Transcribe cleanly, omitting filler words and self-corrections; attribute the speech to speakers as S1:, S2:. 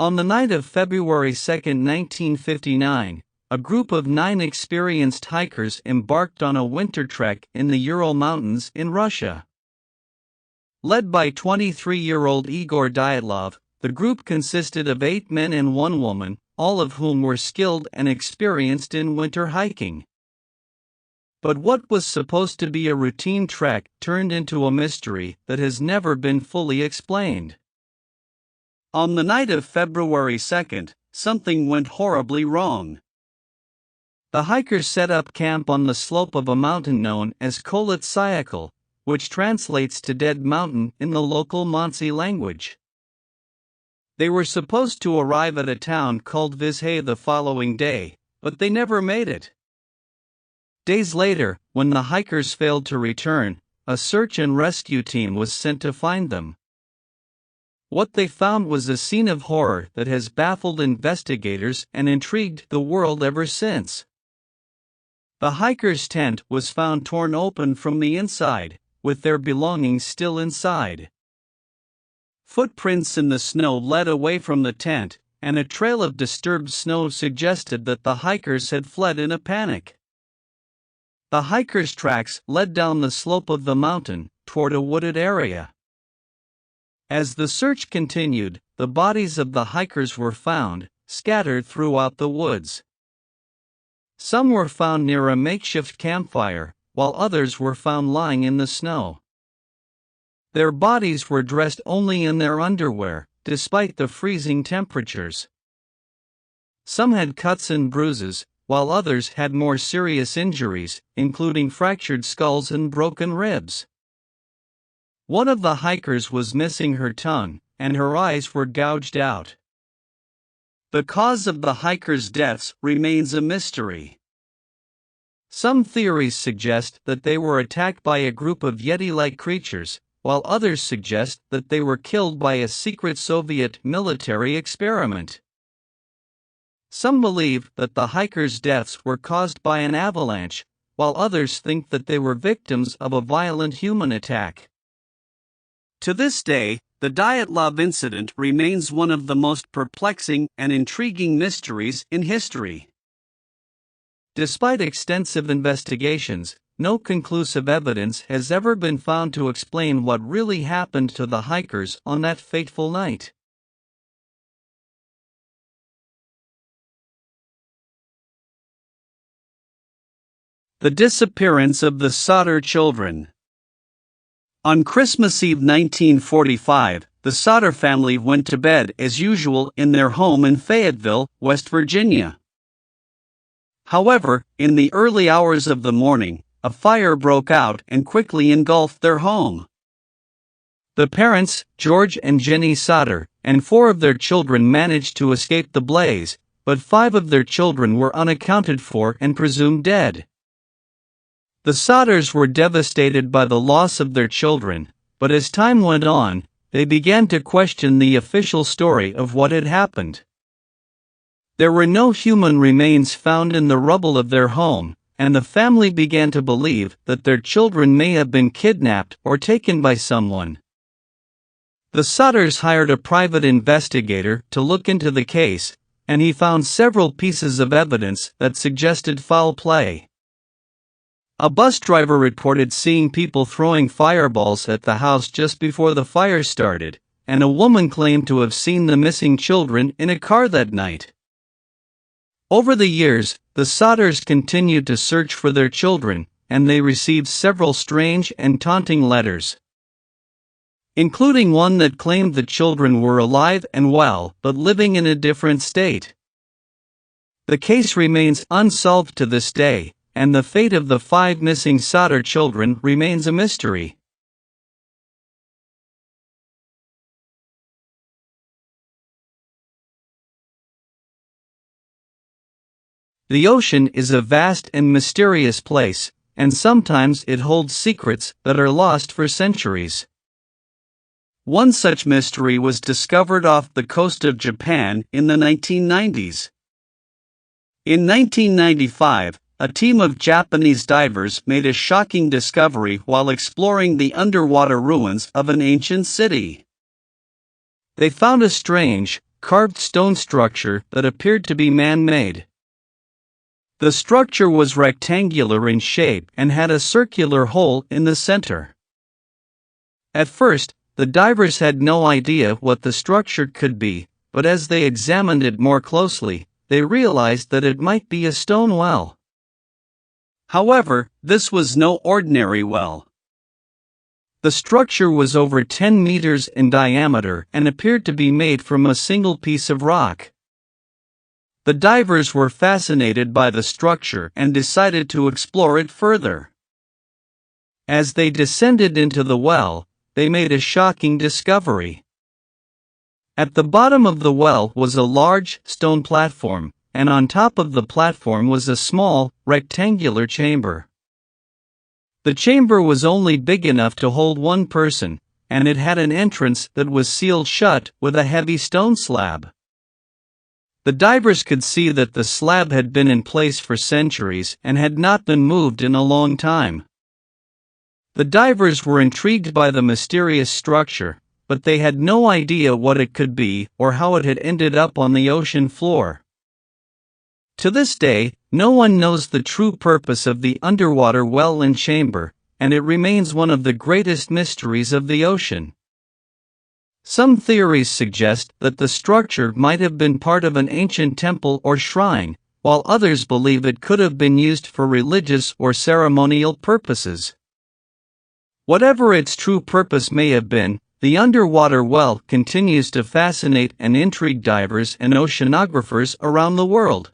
S1: On the night of February 2, 1959, a group of 9 experienced hikers embarked on a winter trek in the Ural Mountains in Russia. Led by 23-year-old Igor Dyatlov, the group consisted of 8 men and 1 woman, all of whom were skilled and experienced in winter hiking. But what was supposed to be a routine trek turned into a mystery that has never been fully explained. On the night of February 2nd, something went horribly wrong. The hikers set up camp on the slope of a mountain known as Kolet, which translates to Dead Mountain in the local Mansi language. They were supposed to arrive at a town called Vizhay the following day, but they never made it. Days later, when the hikers failed to return, a search and rescue team was sent to find them. What they found was a scene of horror that has baffled investigators and intrigued the world ever since. The hikers' tent was found torn open from the inside, with their belongings still inside. Footprints in the snow led away from the tent, and a trail of disturbed snow suggested that the hikers had fled in a panic. The hikers' tracks led down the slope of the mountain, toward a wooded area. As the search continued, the bodies of the hikers were found, scattered throughout the woods. Some were found near a makeshift campfire, while others were found lying in the snow. Their bodies were dressed only in their underwear, despite the freezing temperatures. Some had cuts and bruises, while others had more serious injuries, including fractured skulls and broken ribs. One of the hikers was missing her tongue, and her eyes were gouged out. The cause of the hikers' deaths remains a mystery. Some theories suggest that they were attacked by a group of Yeti-like creatures, while others suggest that they were killed by a secret Soviet military experiment. Some believe that the hikers' deaths were caused by an avalanche, while others think that they were victims of a violent human attack. To this day, the Dyatlov incident remains one of the most perplexing and intriguing mysteries in history. Despite extensive investigations, no conclusive evidence has ever been found to explain what really happened to the hikers on that fateful night. The disappearance of the Sodder children. On Christmas Eve 1945, the Sodder family went to bed as usual in their home in Fayetteville, West Virginia. However, in the early hours of the morning, a fire broke out and quickly engulfed their home. The parents, George and Jenny Sodder, and 4 of their children managed to escape the blaze, but 5 of their children were unaccounted for and presumed dead. The Sodders were devastated by the loss of their children, but as time went on, they began to question the official story of what had happened. There were no human remains found in the rubble of their home, and the family began to believe that their children may have been kidnapped or taken by someone. The Sodders hired a private investigator to look into the case, and he found several pieces of evidence that suggested foul play. A bus driver reported seeing people throwing fireballs at the house just before the fire started, and a woman claimed to have seen the missing children in a car that night. Over the years, the Sodders continued to search for their children, and they received several strange and taunting letters, including one that claimed the children were alive and well but living in a different state. The case remains unsolved to this day, and the fate of the 5 missing Sodder children remains a mystery. The ocean is a vast and mysterious place, and sometimes it holds secrets that are lost for centuries. One such mystery was discovered off the coast of Japan in the 1990s. In 1995, a team of Japanese divers made a shocking discovery while exploring the underwater ruins of an ancient city. They found a strange, carved stone structure that appeared to be man-made. The structure was rectangular in shape and had a circular hole in the center. At first, the divers had no idea what the structure could be, but as they examined it more closely, they realized that it might be a stone well. However, this was no ordinary well. The structure was over 10 meters in diameter and appeared to be made from a single piece of rock. The divers were fascinated by the structure and decided to explore it further. As they descended into the well, they made a shocking discovery. At the bottom of the well was a large stone platform, and on top of the platform was a small, rectangular chamber. The chamber was only big enough to hold one person, and it had an entrance that was sealed shut with a heavy stone slab. The divers could see that the slab had been in place for centuries and had not been moved in a long time. The divers were intrigued by the mysterious structure, but they had no idea what it could be or how it had ended up on the ocean floor. To this day, no one knows the true purpose of the underwater well and chamber, and it remains one of the greatest mysteries of the ocean. Some theories suggest that the structure might have been part of an ancient temple or shrine, while others believe it could have been used for religious or ceremonial purposes. Whatever its true purpose may have been, the underwater well continues to fascinate and intrigue divers and oceanographers around the world.